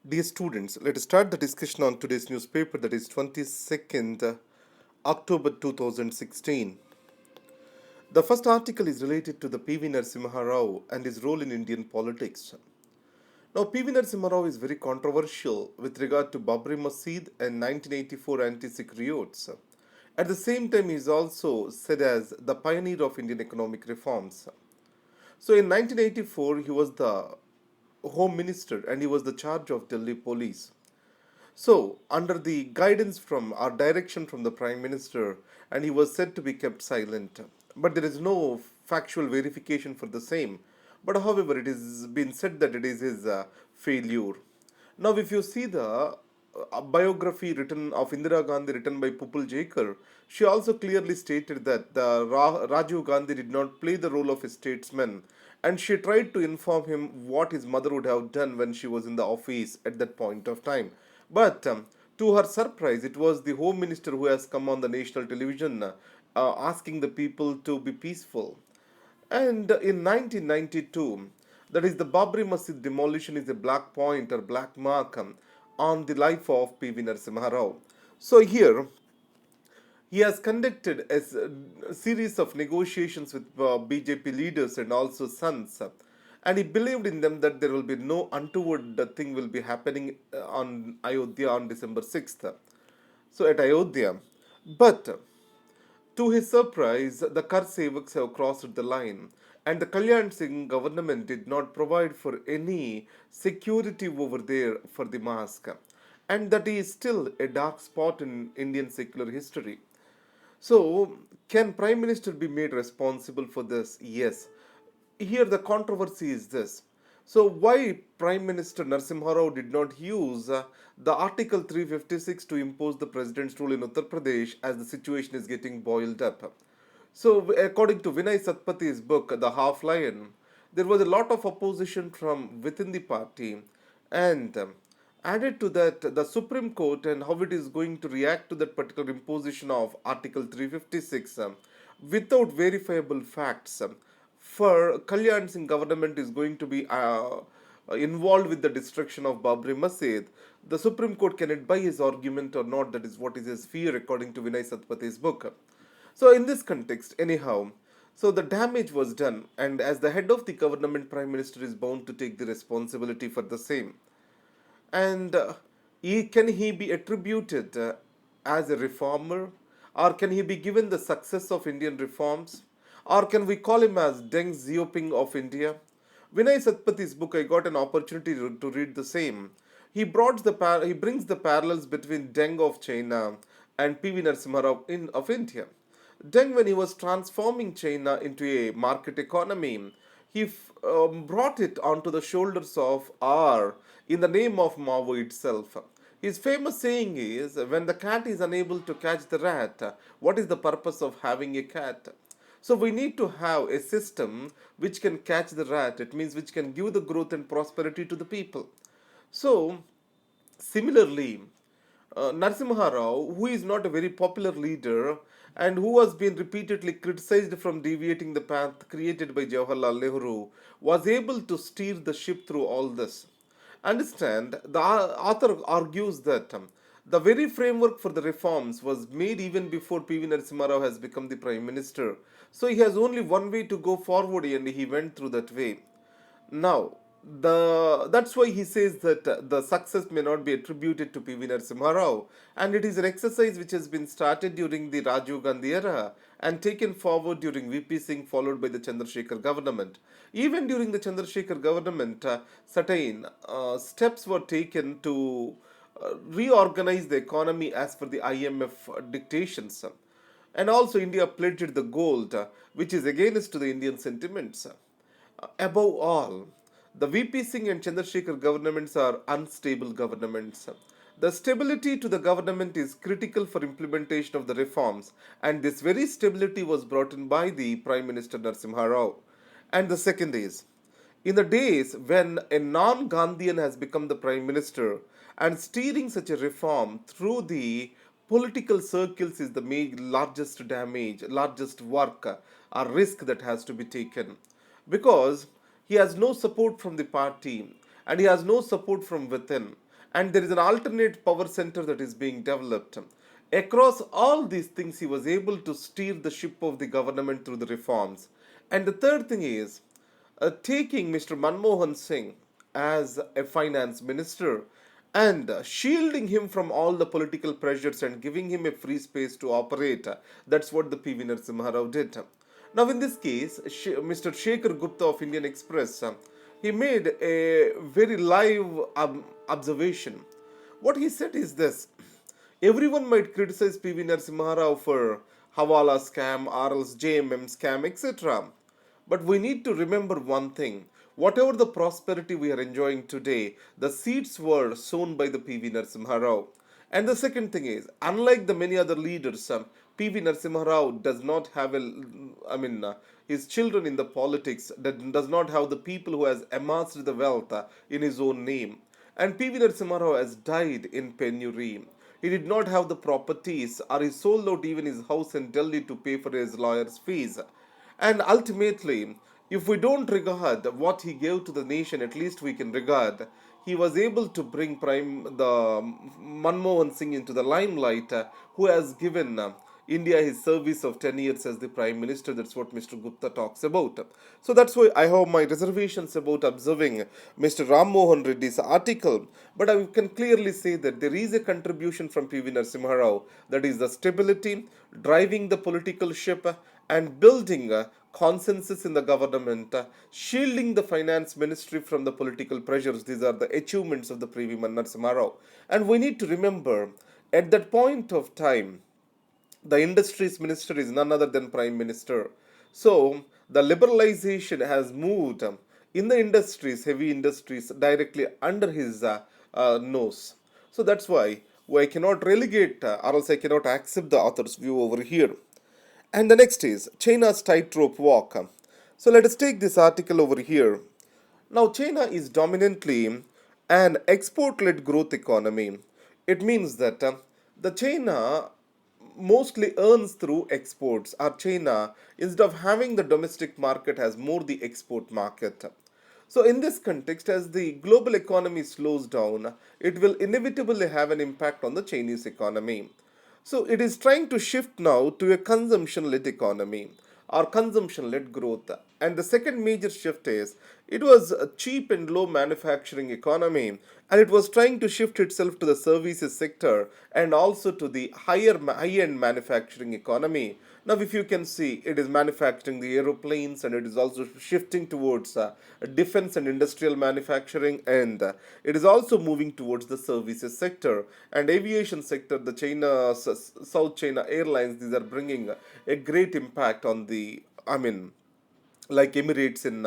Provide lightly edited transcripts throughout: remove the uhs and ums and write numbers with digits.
Dear students, let us start the discussion on today's newspaper, that is 22nd October 2016. The first article is related to the P.V. Narasimha Rao and his role in Indian politics. Now, P.V. Narasimha Rao is very controversial with regard to Babri Masjid and 1984 anti-Sikh riots. At the same time, he is also said as the pioneer of Indian economic reforms. So, in 1984, he was the Home Minister and he was the charge of Delhi police. So, under the guidance from or direction from the Prime Minister, and he was said to be kept silent. But there is no factual verification for the same. But however, it is been said that it is his failure. Now, if you see the biography written of Indira Gandhi written by Pupul Jekar, she also clearly stated that Rajiv Gandhi did not play the role of a statesman, and she tried to inform him what his mother would have done when she was in the office at that point of time. But to her surprise, it was the Home Minister who has come on the national television asking the people to be peaceful. And in 1992, that is the Babri Masjid demolition is a black point or black mark on the life of P.V. Narasimha Rao. So here, he has conducted a series of negotiations with BJP leaders and also sons, and he believed in them that there will be no untoward thing will be happening on Ayodhya on December 6th. So at Ayodhya, but to his surprise, the Kar Sevaks have crossed the line, and the Kalyan Singh government did not provide for any security over there for the mosque. And that is still a dark spot in Indian secular history. So, can Prime Minister be made responsible for this? Yes. Here the controversy is this. So, why Prime Minister Narasimha Rao did not use the Article 356 to impose the president's rule in Uttar Pradesh as the situation is getting boiled up? So, according to Vinay Satpathi's book, The Half Lion, there was a lot of opposition from within the party, and added to that, the Supreme Court and how it is going to react to that particular imposition of Article 356 without verifiable facts. For Kalyan Singh government is going to be involved with the destruction of Babri Masjid, the Supreme Court cannot buy his argument or not. That is what is his fear, according to Vinay Satpathi's book. So, in this context, anyhow, so the damage was done, and as the head of the government, Prime Minister is bound to take the responsibility for the same. And can he be attributed as a reformer? Or can he be given the success of Indian reforms? Or can we call him as Deng Xiaoping of India? Vinay Satpathi's book, I got an opportunity to read the same. He brings the parallels between Deng of China and P.V. Narasimha Rao of India. Deng, when he was transforming China into a market economy, he brought it onto the shoulders of R in the name of Mao itself. His famous saying is, when the cat is unable to catch the rat, what is the purpose of having a cat? So we need to have a system which can catch the rat. It means which can give the growth and prosperity to the people. So similarly, Narasimha Rao, who is not a very popular leader and who has been repeatedly criticized from deviating the path created by Jawaharlal Nehru, was able to steer the ship through all this. Understand, the author argues that the very framework for the reforms was made even before P.V. Narasimha Rao has become the Prime Minister. So he has only one way to go forward and he went through that way. Now, that's why he says that the success may not be attributed to P.V. Narasimha Rao, and it is an exercise which has been started during the Rajiv Gandhi era and taken forward during VP Singh, followed by the Chandrasekhar government. Even during the Chandrasekhar government, certain steps were taken to reorganize the economy as per the IMF dictations. And also, India pledged the gold, which is against to the Indian sentiments. Above all, the VP Singh and Chandrasekhar governments are unstable governments. The stability to the government is critical for implementation of the reforms, and this very stability was brought in by the Prime Minister Narasimha Rao. And the second is, in the days when a non Gandhian has become the Prime Minister, and steering such a reform through the political circles is the largest damage, largest work or risk that has to be taken. Because he has no support from the party and he has no support from within. and there is an alternate power center that is being developed. Across all these things, he was able to steer the ship of the government through the reforms. And the third thing is taking Mr. Manmohan Singh as a finance minister and shielding him from all the political pressures and giving him a free space to operate. That's what the PV Narasimha Rao did. Now, in this case, Mr. Shekhar Gupta of Indian Express, he made a very live observation. What he said is this: everyone might criticize PV Narasimha Rao for Hawala scam, RL's JMM scam, etc. But we need to remember one thing: whatever the prosperity we are enjoying today, the seeds were sown by the PV Narasimha Rao. And the second thing is, unlike the many other leaders, PV Narasimha Rao does not have his children in the politics, that does not have the people who has amassed the wealth in his own name. And PV Narasimha Rao has died in penury. He did not have the properties, or he sold out even his house in Delhi to pay for his lawyer's fees. And ultimately, if we don't regard what he gave to the nation, at least we can regard he was able to bring the Manmohan Singh into the limelight, who has given India his service of 10 years as the Prime Minister. That's what Mr. Gupta talks about. So that's why I have my reservations about observing Mr. Ram Mohan Reddy's article. But I can clearly say that there is a contribution from PV Narasimha Rao, that is the stability, driving the political ship, and building consensus in the government, shielding the finance ministry from the political pressures. These are the achievements of the PV Narasimha Rao. And we need to remember, at that point of time, the industries minister is none other than prime minister. So the liberalization has moved in the industries, heavy industries, directly under his nose. So that's why I cannot relegate, or else I cannot accept the author's view over here. And the next is China's tightrope walk. So let us take this article over here. Now, China is dominantly an export led growth economy. It means that the China mostly earns through exports, or China, instead of having the domestic market, has more the export market. So, in this context, as the global economy slows down, it will inevitably have an impact on the Chinese economy. So it is trying to shift now to a consumption led economy or consumption led growth. And the second major shift is it was a cheap and low manufacturing economy, and it was trying to shift itself to the services sector and also to the high end manufacturing economy. Now, if you can see, it is manufacturing the aeroplanes, and it is also shifting towards defense and industrial manufacturing, and it is also moving towards the services sector and aviation sector. The South China Airlines, these are bringing a great impact on the, like Emirates in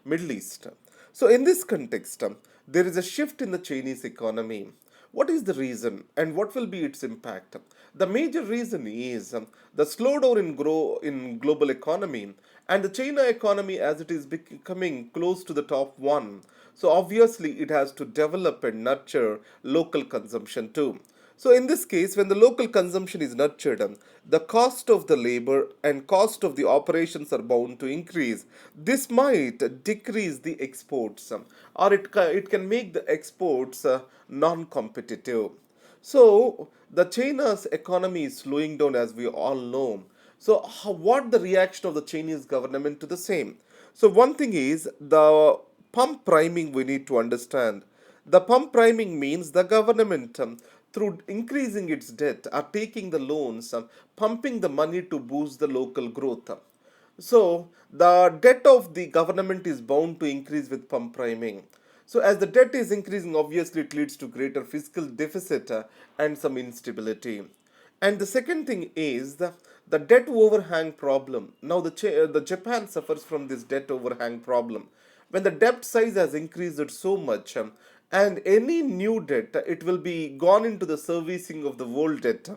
Middle East. So in this context, there is a shift in the Chinese economy. What is the reason and what will be its impact? The major reason is the slowdown in global economy, and the China economy, as it is becoming close to the top one. So obviously it has to develop and nurture local consumption too. So in this case, when the local consumption is nurtured, the cost of the labor and cost of the operations are bound to increase. This might decrease the exports, or it can make the exports non-competitive. So the China's economy is slowing down, as we all know. So what the reaction of the Chinese government to the same? So one thing is the pump priming we need to understand. The pump priming means the government, through increasing its debt, are taking the loans, pumping the money to boost the local growth. So the debt of the government is bound to increase with pump priming. So as the debt is increasing, obviously it leads to greater fiscal deficit and some instability. And the second thing is the debt overhang problem. Now the Japan suffers from this debt overhang problem. When the debt size has increased so much, and any new debt, it will be gone into the servicing of the old debt,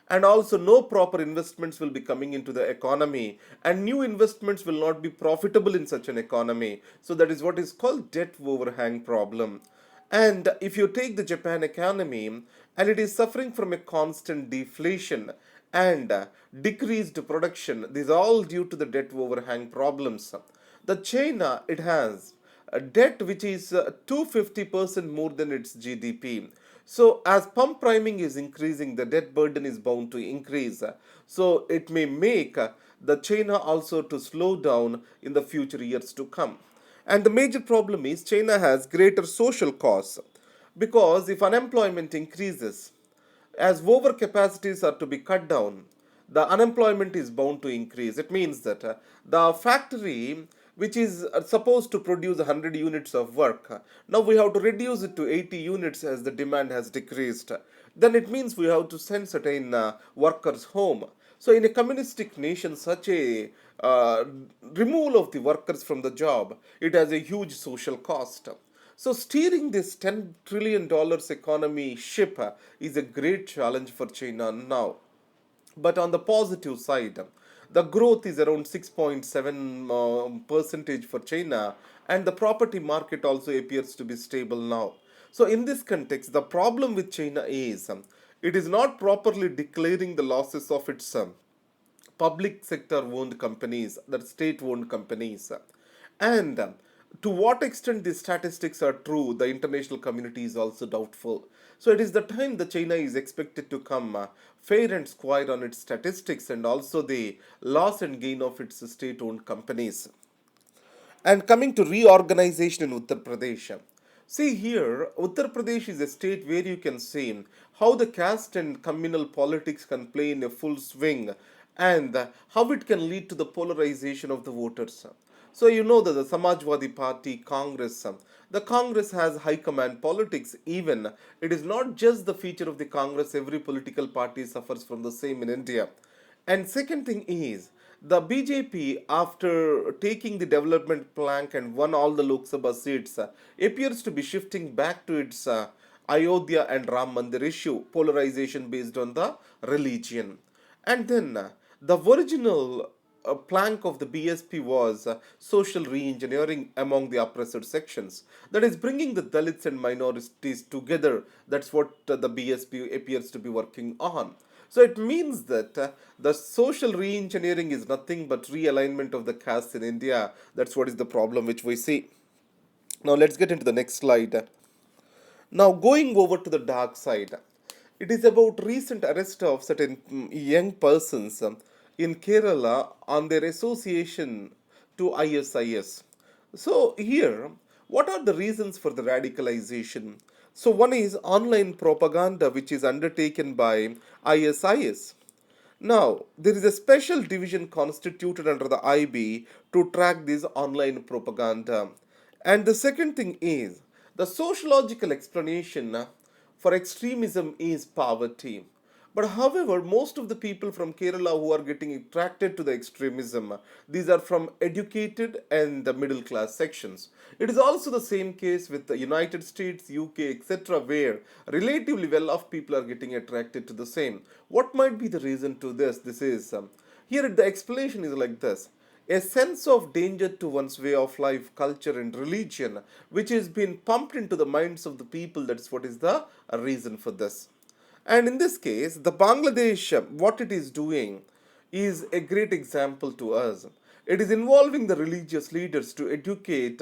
and also no proper investments will be coming into the economy, and new investments will not be profitable in such an economy. So that is what is called debt overhang problem. And if you take the Japan economy, and it is suffering from a constant deflation and decreased production, these are all due to the debt overhang problems. The China, it has a debt which is 250% more than its GDP. So, as pump priming is increasing, the debt burden is bound to increase. So, it may make the China also to slow down in the future years to come. And the major problem is China has greater social costs because if unemployment increases, as overcapacities are to be cut down, the unemployment is bound to increase. It means that the factory which is supposed to produce 100 units of work, now we have to reduce it to 80 units as the demand has decreased. Then it means we have to send certain workers home. So, in a communistic nation, such a removal of the workers from the job, it has a huge social cost. So, steering this $10 trillion economy ship is a great challenge for China now. But on the positive side, the growth is around 6.7 percentage for China, and the property market also appears to be stable now. So, in this context, the problem with China is it is not properly declaring the losses of its public sector owned companies, that state owned companies. And to what extent these statistics are true, the international community is also doubtful. So it is the time that China is expected to come fair and square on its statistics and also the loss and gain of its state owned companies. And coming to reorganization in Uttar Pradesh. See here, Uttar Pradesh is a state where you can see how the caste and communal politics can play in a full swing and how it can lead to the polarization of the voters. So you know that the Samajwadi Party, Congress, the Congress has high command politics. Even it is not just the feature of the Congress, every political party suffers from the same in India. And second thing is the BJP, after taking the development plank and won all the Lok Sabha seats, appears to be shifting back to its Ayodhya and Ram Mandir issue, polarization based on the religion. And then the original plank of the BSP was social re-engineering among the oppressed sections. That is bringing the Dalits and minorities together. That's what the BSP appears to be working on. So it means that the social re-engineering is nothing but realignment of the castes in India. That's what is the problem which we see. Now let's get into the next slide. Now, going over to the dark side, it is about recent arrest of certain young persons in Kerala on their association to ISIS. So, here, what are the reasons for the radicalization? So, one is online propaganda which is undertaken by ISIS. Now, there is a special division constituted under the IB to track this online propaganda. And the second thing is the sociological explanation for extremism is poverty. But however, most of the people from Kerala who are getting attracted to the extremism, these are from educated and the middle class sections. It is also the same case with the United States, UK, etc., where relatively well off people are getting attracted to the same. What might be the reason to this? This is here the explanation is like this: a sense of danger to one's way of life, culture, and religion, which has been pumped into the minds of the people. That's what is the reason for this. And in this case, the Bangladesh, what it is doing is a great example to us. It is involving the religious leaders to educate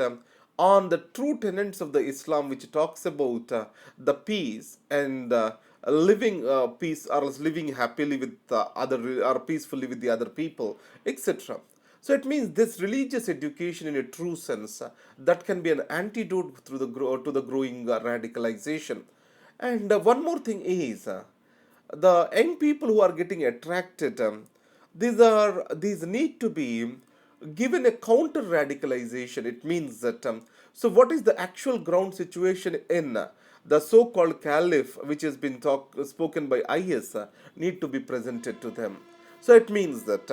on the true tenets of the Islam, which talks about the peace and living peace or else living happily with other or peacefully with the other people, etc. So it means this religious education in a true sense that can be an antidote through to the growing radicalization. And one more thing is the young people who are getting attracted, these need to be given a counter radicalization. It means that so what is the actual ground situation in the so-called caliph, which has been spoken by IS, need to be presented to them. So it means that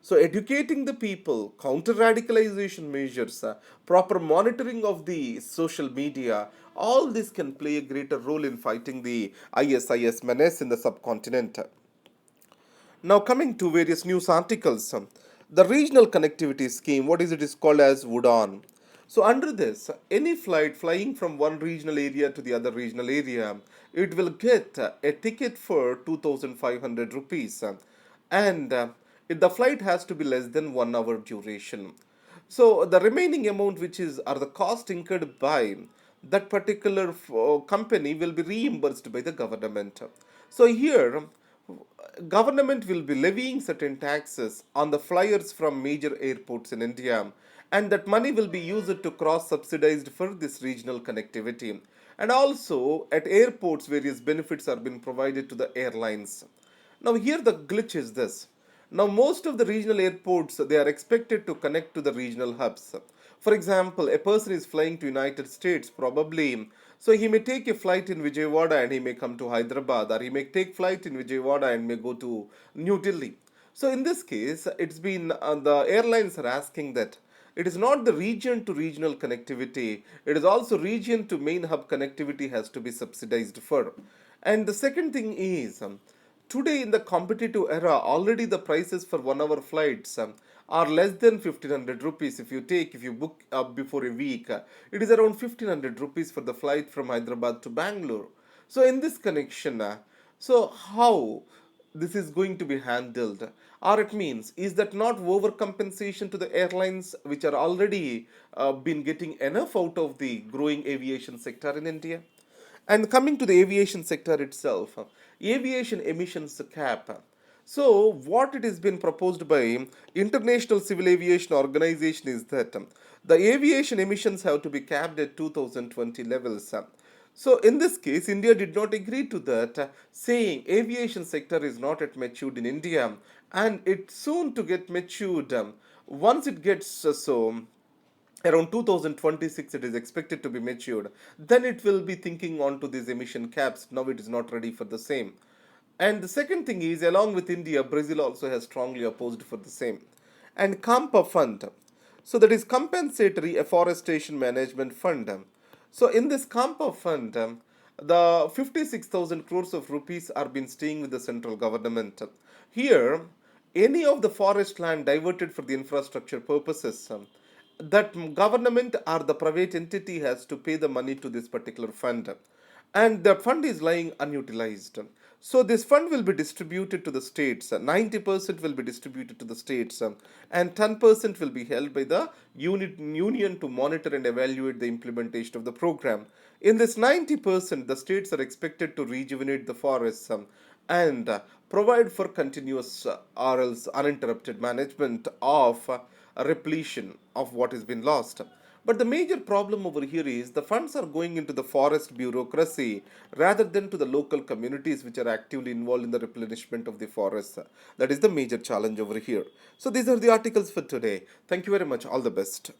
so educating the people, counter radicalization measures, proper monitoring of the social media, all this can play a greater role in fighting the ISIS menace in the subcontinent. Now coming to various news articles, the regional connectivity scheme, what is it is called as UDAN. So under this, any flight flying from one regional area to the other regional area, it will get a ticket for 2,500 rupees, and the flight has to be less than 1 hour duration. So the remaining amount, which is are the cost incurred by that particular company, will be reimbursed by the government. So here, government will be levying certain taxes on the flyers from major airports in India, and that money will be used to cross subsidized for this regional connectivity. And also at airports, various benefits are being provided to the airlines. Now here the glitch is this. Now most of the regional airports, they are expected to connect to the regional hubs. For example, a person is flying to United States probably, so he may take a flight in Vijayawada and he may come to Hyderabad, or he may take flight in Vijayawada and may go to New Delhi. So in this case, it's been the airlines are asking that it is not the region to regional connectivity, it is also region to main hub connectivity has to be subsidized for. And the second thing is, today in the competitive era, already the prices for 1 hour flights are less than 1500 rupees. If you book before a week, it is around 1500 rupees for the flight from Hyderabad to Bangalore. So in this connection, so how this is going to be handled, or it means, is that not overcompensation to the airlines which are already been getting enough out of the growing aviation sector in India? And coming to the aviation sector itself, aviation emissions cap. So what it has been proposed by International Civil Aviation Organization is that the aviation emissions have to be capped at 2020 levels. So in this case, India did not agree to that, saying aviation sector is not yet matured in India, and it's soon to get matured. Once it gets around 2026 it is expected to be matured, then it will be thinking on to these emission caps. Now it is not ready for the same. And the second thing is, along with India, Brazil also has strongly opposed for the same. And CAMPA fund, so that is compensatory afforestation management fund. So in this CAMPA fund, the 56,000 crores of rupees are been staying with the central government. Here, any of the forest land diverted for the infrastructure purposes, that government or the private entity has to pay the money to this particular fund, and the fund is lying unutilized. So this fund will be distributed to the states. 90% will be distributed to the states, and 10% will be held by the union to monitor and evaluate the implementation of the program. In this 90%, the states are expected to rejuvenate the forests, and provide for continuous or else uninterrupted management of repletion of what has been lost. But the major problem over here is the funds are going into the forest bureaucracy rather than to the local communities which are actively involved in the replenishment of the forests. That is the major challenge over here. So these are the articles for today. Thank you very much. All the best.